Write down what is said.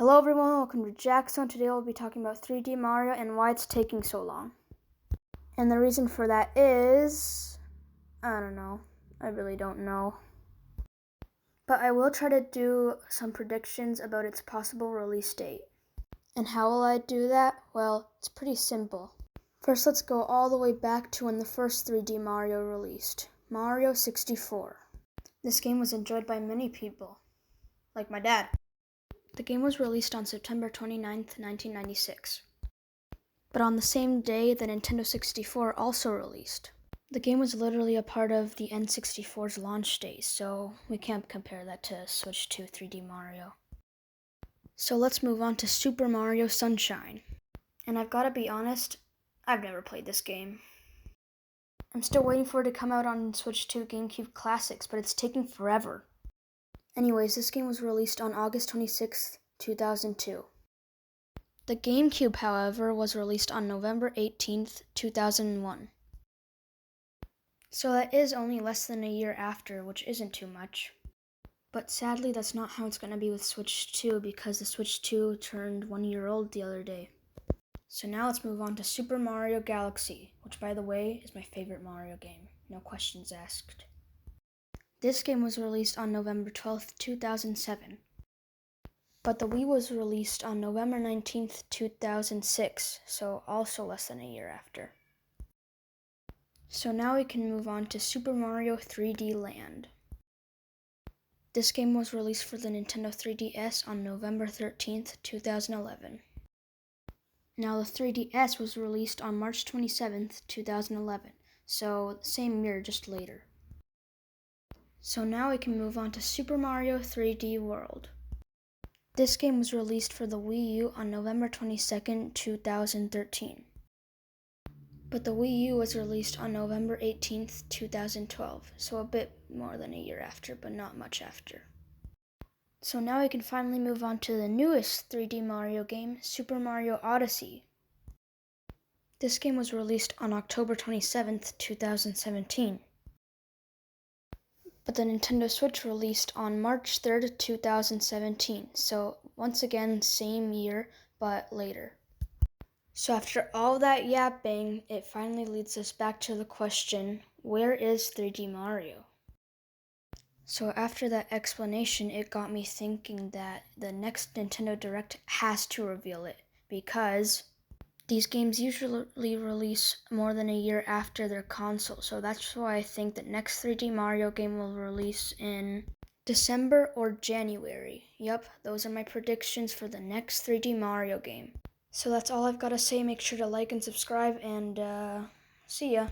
Hello everyone, welcome to Jackson. Today we'll be talking about 3D Mario and why it's taking so long. And the reason for that is, I don't know. I really don't know. But I will try to do some predictions about its possible release date. And how will I do that? Well, it's pretty simple. First, let's go all the way back to when the first 3D Mario released, Mario 64. This game was enjoyed by many people, like my dad. The game was released on September 29th, 1996. But on the same day, the Nintendo 64 also released. The game was literally a part of the N64's launch date, so we can't compare that to Switch 2 3D Mario. So let's move on to Super Mario Sunshine. And I've got to be honest, I've never played this game. I'm still waiting for it to come out on Switch 2 GameCube Classics, but it's taking forever. Anyways, this game was released on August 26th, 2002. The GameCube, however, was released on November 18th, 2001. So that is only less than a year after, which isn't too much. But sadly, that's not how it's going to be with Switch 2 because the Switch 2 turned 1 year old the other day. So now let's move on to Super Mario Galaxy, which by the way is my favorite Mario game. No questions asked. This game was released on November 12th, 2007. But the Wii was released on November 19th, 2006, so also less than a year after. So now we can move on to Super Mario 3D Land. This game was released for the Nintendo 3DS on November 13th, 2011. Now the 3DS was released on March 27th, 2011, so the same year, just later. So now we can move on to Super Mario 3D World. This game was released for the Wii U on November 22nd, 2013. But the Wii U was released on November 18th, 2012, so a bit more than a year after, but not much after. So now we can finally move on to the newest 3D Mario game, Super Mario Odyssey. This game was released on October 27th, 2017. But the Nintendo Switch released on March 3rd, 2017, so once again, same year, but later. So after all that yapping, it finally leads us back to the question, where is 3D Mario? So after that explanation, it got me thinking that the next Nintendo Direct has to reveal it, because these games usually release more than a year after their console, so that's why I think the next 3D Mario game will release in December or January. Yup, those are my predictions for the next 3D Mario game. So that's all I've got to say. Make sure to like and subscribe, and see ya.